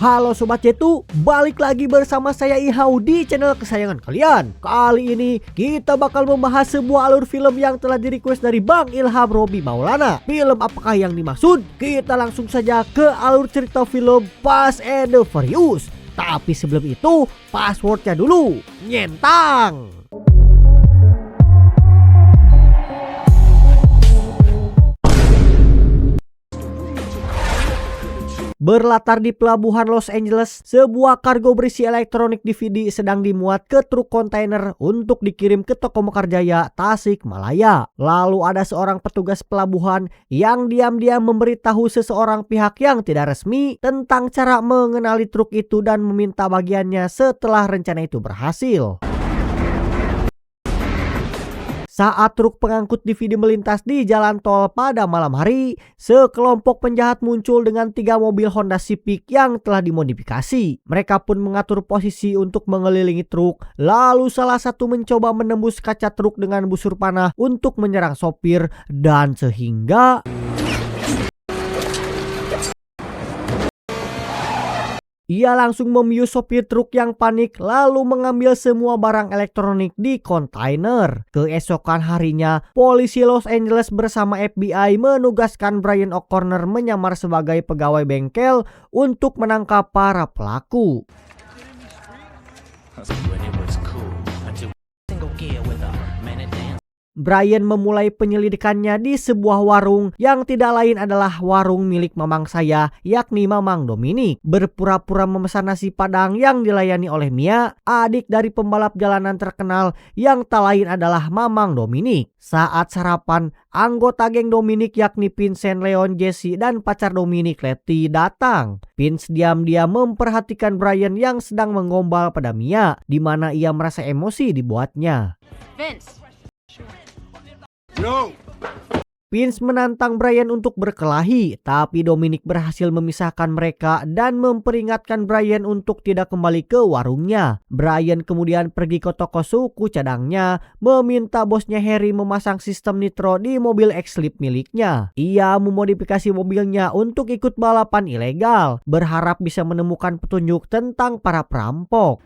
Halo Sobat Cetu, balik lagi bersama saya Ihau di channel kesayangan kalian. Kali ini kita bakal membahas sebuah alur film yang telah di-request dari Bang Ilham Robi Maulana. Film apakah yang dimaksud? Kita langsung saja ke alur cerita film Fast and the Furious. Tapi sebelum itu, passwordnya dulu, nyentang. Berlatar di pelabuhan Los Angeles, sebuah kargo berisi elektronik DVD sedang dimuat ke truk kontainer untuk dikirim ke toko Mekarjaya, Tasikmalaya. Lalu ada seorang petugas pelabuhan yang diam-diam memberitahu seseorang pihak yang tidak resmi tentang cara mengenali truk itu dan meminta bagiannya setelah rencana itu berhasil. Saat truk pengangkut DVD melintas di jalan tol pada malam hari, sekelompok penjahat muncul dengan 3 mobil Honda Civic yang telah dimodifikasi. Mereka pun mengatur posisi untuk mengelilingi truk, lalu salah satu mencoba menembus kaca truk dengan busur panah untuk menyerang sopir, dan sehingga ia langsung membius sopir truk yang panik lalu mengambil semua barang elektronik di kontainer. Keesokan harinya, polisi Los Angeles bersama FBI menugaskan Brian O'Connor menyamar sebagai pegawai bengkel untuk menangkap para pelaku. Brian memulai penyelidikannya di sebuah warung yang tidak lain adalah warung milik mamang saya, yakni Mamang Dominic. Berpura-pura memesan nasi padang yang dilayani oleh Mia, adik dari pembalap jalanan terkenal yang tak lain adalah Mamang Dominic. Saat sarapan, anggota geng Dominic yakni Vincent, Leon, Jesse, dan pacar Dominic, Letty, datang. Vince diam-diam memperhatikan Brian yang sedang menggombal pada Mia, di mana ia merasa emosi dibuatnya. Vince. No. Vince menantang Brian untuk berkelahi, tapi Dominic berhasil memisahkan mereka dan memperingatkan Brian untuk tidak kembali ke warungnya. Brian kemudian pergi ke toko suku cadangnya, meminta bosnya Harry memasang sistem nitro di mobil X-Lip miliknya. Ia memodifikasi mobilnya untuk ikut balapan ilegal, berharap bisa menemukan petunjuk tentang para perampok.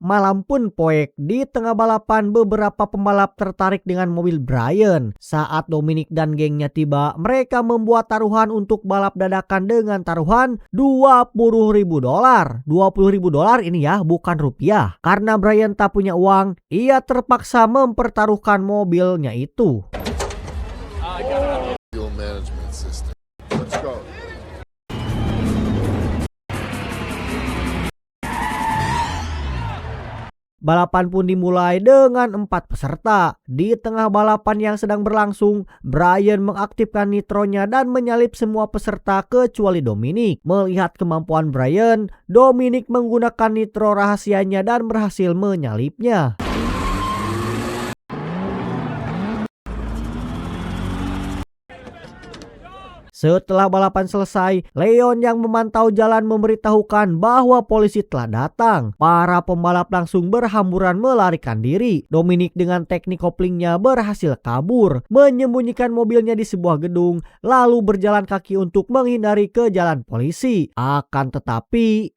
Malam pun poek, di tengah balapan beberapa pembalap tertarik dengan mobil Brian. Saat Dominic dan gengnya tiba, mereka membuat taruhan untuk balap dadakan dengan taruhan $20.000. $20.000 ini ya, bukan rupiah. Karena Brian tak punya uang, ia terpaksa mempertaruhkan mobilnya itu. Balapan pun dimulai dengan 4 peserta. Di tengah balapan yang sedang berlangsung, Brian mengaktifkan nitronya dan menyalip semua peserta kecuali Dominic. Melihat kemampuan Brian, Dominic menggunakan nitro rahasianya dan berhasil menyalipnya. Setelah balapan selesai, Leon yang memantau jalan memberitahukan bahwa polisi telah datang. Para pembalap langsung berhamburan melarikan diri. Dominic dengan teknik koplingnya berhasil kabur, menyembunyikan mobilnya di sebuah gedung, lalu berjalan kaki untuk menghindari ke jalan polisi. Akan tetapi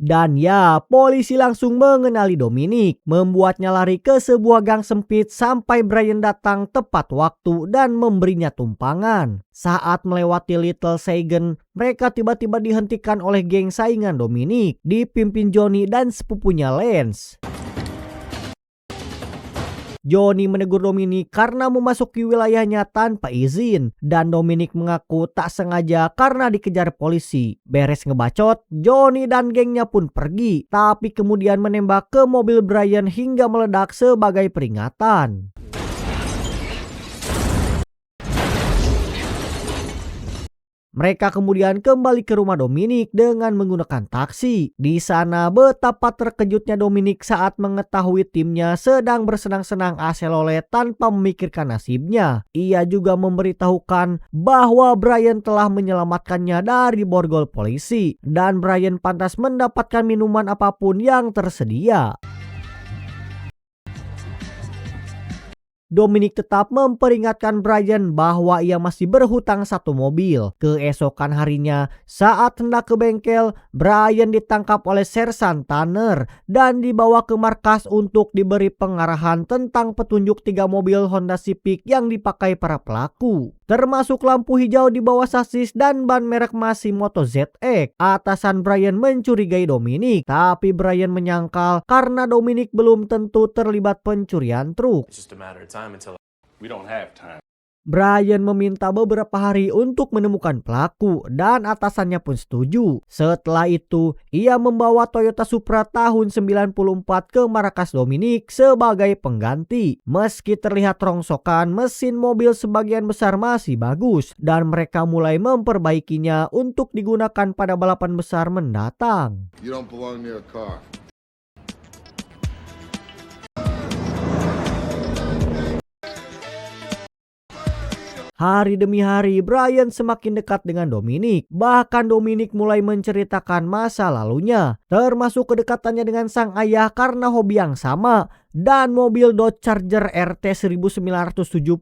dan ya, polisi langsung mengenali Dominic, membuatnya lari ke sebuah gang sempit sampai Brian datang tepat waktu dan memberinya tumpangan. Saat melewati Little Saigon, mereka tiba-tiba dihentikan oleh geng saingan Dominic, dipimpin Johnny dan sepupunya Lance. Johnny menegur Dominic karena memasuki wilayahnya tanpa izin, dan Dominic mengaku tak sengaja karena dikejar polisi. Beres ngebacot, Johnny dan gengnya pun pergi, tapi kemudian menembak ke mobil Brian hingga meledak sebagai peringatan. Mereka kemudian kembali ke rumah Dominic dengan menggunakan taksi. Di sana betapa terkejutnya Dominic saat mengetahui timnya sedang bersenang-senang AC Lolet tanpa memikirkan nasibnya. Ia juga memberitahukan bahwa Brian telah menyelamatkannya dari borgol polisi dan Brian pantas mendapatkan minuman apapun yang tersedia. Dominic tetap memperingatkan Brian bahwa ia masih berhutang satu mobil. Keesokan harinya, saat hendak ke bengkel, Brian ditangkap oleh Sersan Tanner dan dibawa ke markas untuk diberi pengarahan tentang petunjuk 3 mobil Honda Civic yang dipakai para pelaku, termasuk lampu hijau di bawah sasis dan ban merek Masimoto ZX. Atasan Brian mencurigai Dominic, tapi Brian menyangkal karena Dominic belum tentu terlibat pencurian truk. Brian meminta beberapa hari untuk menemukan pelaku dan atasannya pun setuju. Setelah itu, ia membawa Toyota Supra tahun 94 ke markas Dominic sebagai pengganti. Meski terlihat rongsokan, mesin mobil sebagian besar masih bagus dan mereka mulai memperbaikinya untuk digunakan pada balapan besar mendatang. You don't belong near a car. Hari demi hari, Brian semakin dekat dengan Dominic. Bahkan Dominic mulai menceritakan masa lalunya, termasuk kedekatannya dengan sang ayah karena hobi yang sama, dan mobil Dodge Charger RT 1970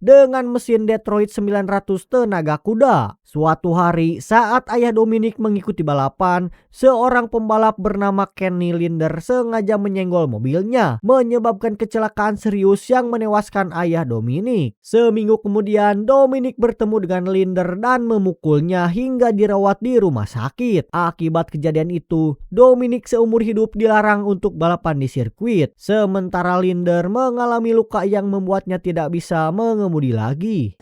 dengan mesin Detroit 900 tenaga kuda. Suatu hari, saat ayah Dominic mengikuti balapan, seorang pembalap bernama Kenny Linder sengaja menyenggol mobilnya, menyebabkan kecelakaan serius yang menewaskan ayah Dominic. Seminggu kemudian, Dominic bertemu dengan Linder dan memukulnya hingga dirawat di rumah sakit. Akibat kejadian itu, Dominic seumur hidup dilarang untuk balapan di sirkuit. Sementara Linder mengalami luka yang membuatnya tidak bisa mengemudi lagi.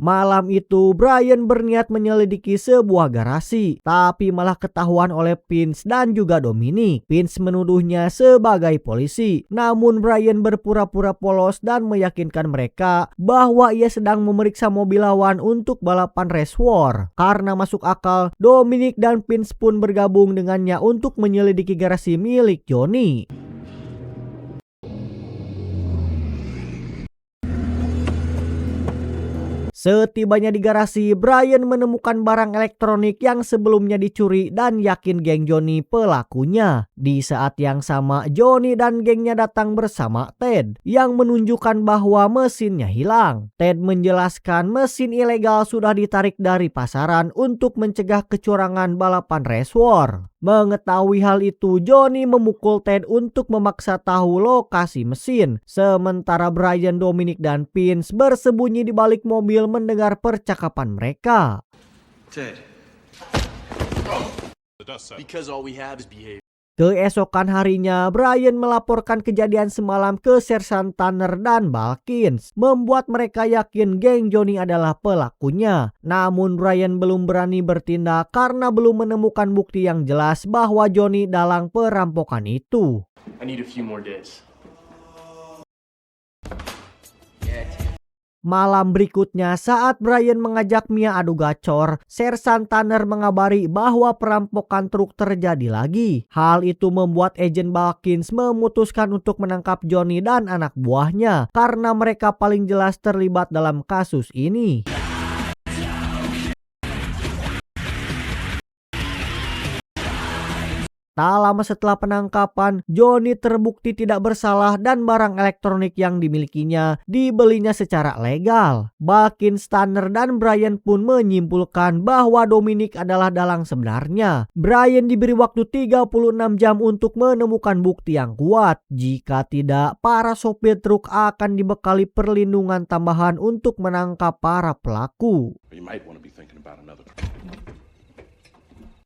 Malam itu, Brian berniat menyelidiki sebuah garasi, tapi malah ketahuan oleh Vince dan juga Dominic. Vince menuduhnya sebagai polisi, namun Brian berpura-pura polos dan meyakinkan mereka bahwa ia sedang memeriksa mobil lawan untuk balapan race war. Karena masuk akal, Dominic dan Vince pun bergabung dengannya untuk menyelidiki garasi milik Johnny. Setibanya di garasi, Brian menemukan barang elektronik yang sebelumnya dicuri dan yakin geng Johnny pelakunya. Di saat yang sama, Johnny dan gengnya datang bersama Ted yang menunjukkan bahwa mesinnya hilang. Ted menjelaskan mesin ilegal sudah ditarik dari pasaran untuk mencegah kecurangan balapan race war. Mengetahui hal itu, Johnny memukul Ted untuk memaksa tahu lokasi mesin. Sementara Brian, Dominic, dan Vince bersembunyi di balik mobil mendengar percakapan mereka. Ted. Because all we have is behavior. Keesokan harinya, Brian melaporkan kejadian semalam ke Sersan Tanner dan Balkins, membuat mereka yakin geng Johnny adalah pelakunya. Namun Brian belum berani bertindak karena belum menemukan bukti yang jelas bahwa Johnny dalang perampokan itu. I need a few more days. Malam berikutnya, saat Brian mengajak Mia adu gacor, Sersan Tanner mengabari bahwa perampokan truk terjadi lagi. Hal itu membuat agen Balkins memutuskan untuk menangkap Johnny dan anak buahnya karena mereka paling jelas terlibat dalam kasus ini. Tak lama setelah penangkapan, Johnny terbukti tidak bersalah dan barang elektronik yang dimilikinya dibelinya secara legal. Balkins, Tanner, dan Brian pun menyimpulkan bahwa Dominic adalah dalang sebenarnya. Brian diberi waktu 36 jam untuk menemukan bukti yang kuat. Jika tidak, para sopir truk akan dibekali perlindungan tambahan untuk menangkap para pelaku.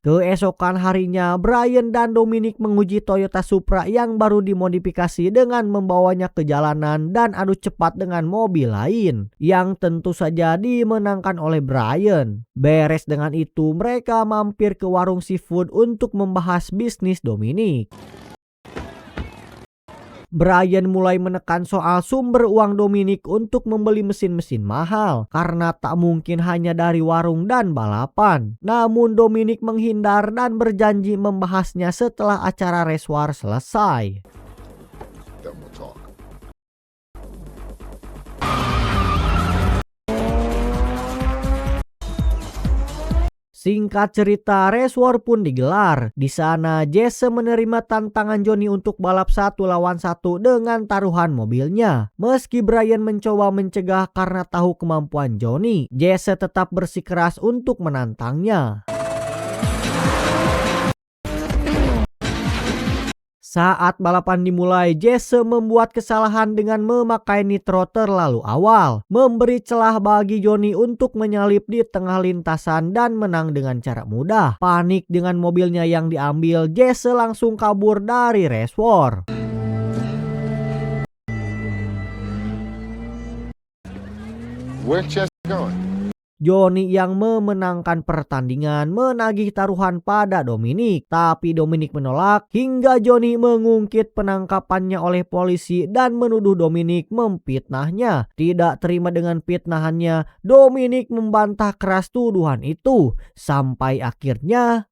Keesokan harinya, Brian dan Dominic menguji Toyota Supra yang baru dimodifikasi dengan membawanya ke jalanan dan adu cepat dengan mobil lain, yang tentu saja dimenangkan oleh Brian. Beres dengan itu, mereka mampir ke warung seafood untuk membahas bisnis Dominic. Brian mulai menekan soal sumber uang Dominic untuk membeli mesin-mesin mahal karena tak mungkin hanya dari warung dan balapan. Namun Dominic menghindar dan berjanji membahasnya setelah acara race war selesai. Singkat cerita, race war pun digelar. Di sana Jesse menerima tantangan Johnny untuk balap 1 lawan 1 dengan taruhan mobilnya. Meski Brian mencoba mencegah karena tahu kemampuan Johnny, Jesse tetap bersikeras untuk menantangnya. Saat balapan dimulai, Jesse membuat kesalahan dengan memakai nitro terlalu awal, memberi celah bagi Johnny untuk menyalip di tengah lintasan dan menang dengan cara mudah. Panik dengan mobilnya yang diambil, Jesse langsung kabur dari race war. Where's Jesse going? Johnny yang memenangkan pertandingan menagih taruhan pada Dominic, tapi Dominic menolak hingga Johnny mengungkit penangkapannya oleh polisi dan menuduh Dominic memfitnahnya. Tidak terima dengan fitnahannya, Dominic membantah keras tuduhan itu sampai akhirnya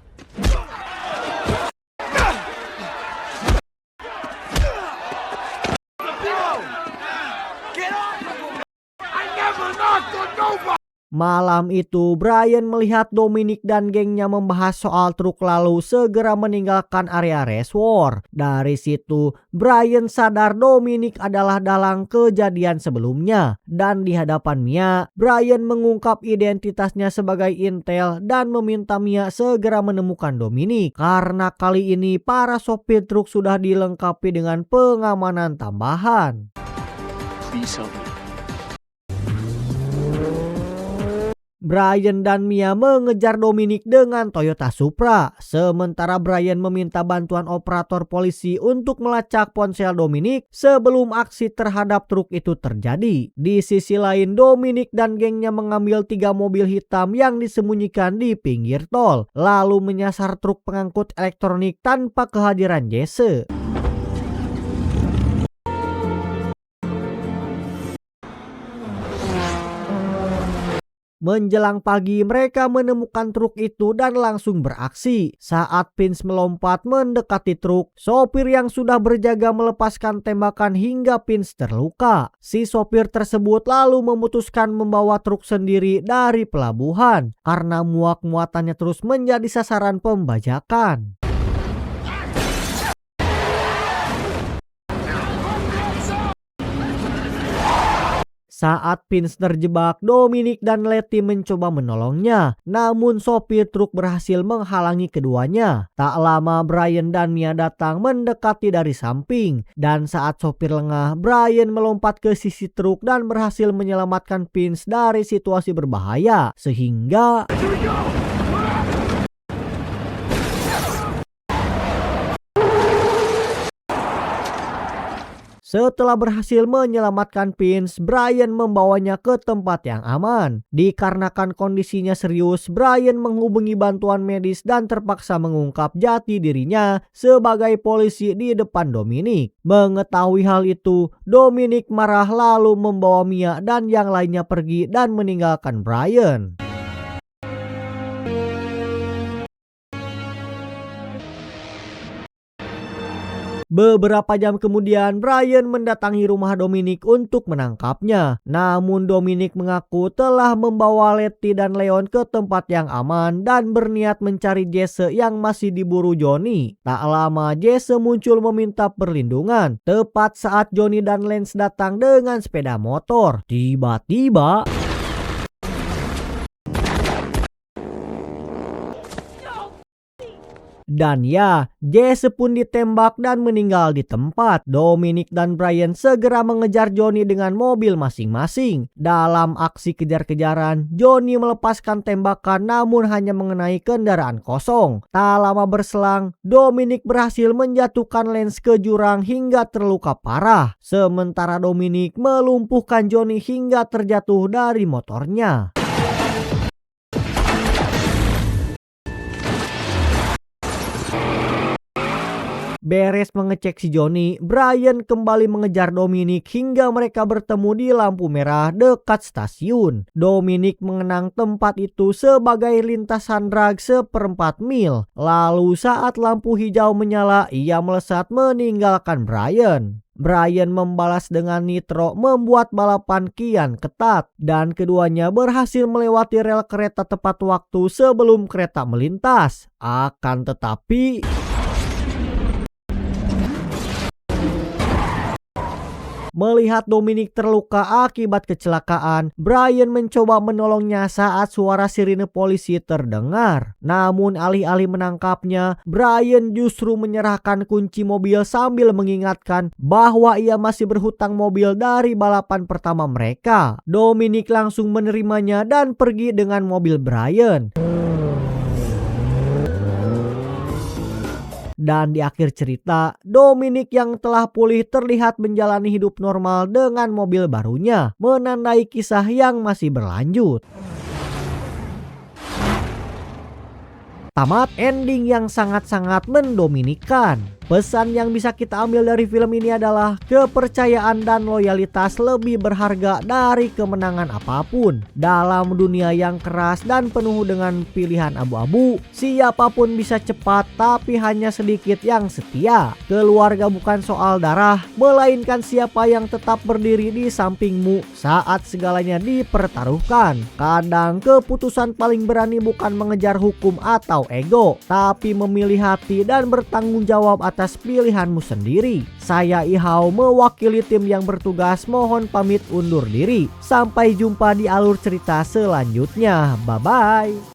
malam itu, Brian melihat Dominic dan gengnya membahas soal truk lalu segera meninggalkan area race war. Dari situ, Brian sadar Dominic adalah dalang kejadian sebelumnya. Dan di hadapan Mia, Brian mengungkap identitasnya sebagai intel dan meminta Mia segera menemukan Dominic. Karena kali ini para sopir truk sudah dilengkapi dengan pengamanan tambahan. Please help me. Brian dan Mia mengejar Dominic dengan Toyota Supra, sementara Brian meminta bantuan operator polisi untuk melacak ponsel Dominic sebelum aksi terhadap truk itu terjadi. Di sisi lain, Dominic dan gengnya mengambil 3 mobil hitam yang disembunyikan di pinggir tol, lalu menyasar truk pengangkut elektronik tanpa kehadiran Jesse. Menjelang pagi, mereka menemukan truk itu dan langsung beraksi. Saat Vince melompat mendekati truk, sopir yang sudah berjaga melepaskan tembakan hingga Vince terluka. Si sopir tersebut lalu memutuskan membawa truk sendiri dari pelabuhan karena muat-muatannya terus menjadi sasaran pembajakan. Saat Vince terjebak, Dominic dan Letty mencoba menolongnya. Namun sopir truk berhasil menghalangi keduanya. Tak lama Brian dan Mia datang mendekati dari samping. Dan saat sopir lengah, Brian melompat ke sisi truk dan berhasil menyelamatkan Vince dari situasi berbahaya. Sehingga setelah berhasil menyelamatkan Vince, Brian membawanya ke tempat yang aman. Dikarenakan kondisinya serius, Brian menghubungi bantuan medis dan terpaksa mengungkap jati dirinya sebagai polisi di depan Dominic. Mengetahui hal itu, Dominic marah lalu membawa Mia dan yang lainnya pergi dan meninggalkan Brian. Beberapa jam kemudian, Brian mendatangi rumah Dominic untuk menangkapnya. Namun Dominic mengaku telah membawa Letty dan Leon ke tempat yang aman dan berniat mencari Jesse yang masih diburu Johnny. Tak lama Jesse muncul meminta perlindungan. Tepat saat Johnny dan Lance datang dengan sepeda motor, tiba-tiba dan ya, Jesse pun ditembak dan meninggal di tempat. Dominic dan Brian segera mengejar Johnny dengan mobil masing-masing. Dalam aksi kejar-kejaran, Johnny melepaskan tembakan namun hanya mengenai kendaraan kosong. Tak lama berselang, Dominic berhasil menjatuhkan Lance ke jurang hingga terluka parah. Sementara Dominic melumpuhkan Johnny hingga terjatuh dari motornya. Beres mengecek si Johnny, Brian kembali mengejar Dominic hingga mereka bertemu di lampu merah dekat stasiun. Dominic mengenang tempat itu sebagai lintasan drag 1/4 mil. Lalu saat lampu hijau menyala, ia melesat meninggalkan Brian. Brian membalas dengan nitro membuat balapan kian ketat dan keduanya berhasil melewati rel kereta tepat waktu sebelum kereta melintas. Akan tetapi melihat Dominic terluka akibat kecelakaan, Brian mencoba menolongnya saat suara sirine polisi terdengar. Namun alih-alih menangkapnya, Brian justru menyerahkan kunci mobil sambil mengingatkan bahwa ia masih berhutang mobil dari balapan pertama mereka. Dominic langsung menerimanya dan pergi dengan mobil Brian. Dan di akhir cerita, Dominic yang telah pulih terlihat menjalani hidup normal dengan mobil barunya, menandai kisah yang masih berlanjut. Tamat ending yang sangat-sangat mendominikan. Pesan yang bisa kita ambil dari film ini adalah kepercayaan dan loyalitas lebih berharga dari kemenangan apapun. Dalam dunia yang keras dan penuh dengan pilihan abu-abu, siapapun bisa cepat tapi hanya sedikit yang setia. Keluarga bukan soal darah, melainkan siapa yang tetap berdiri di sampingmu saat segalanya dipertaruhkan. Kadang keputusan paling berani bukan mengejar hukum atau ego, tapi memilih hati dan bertanggung jawab atas pilihanmu sendiri. Saya Ihau mewakili tim yang bertugas mohon pamit undur diri. Sampai jumpa di alur cerita selanjutnya. Bye bye.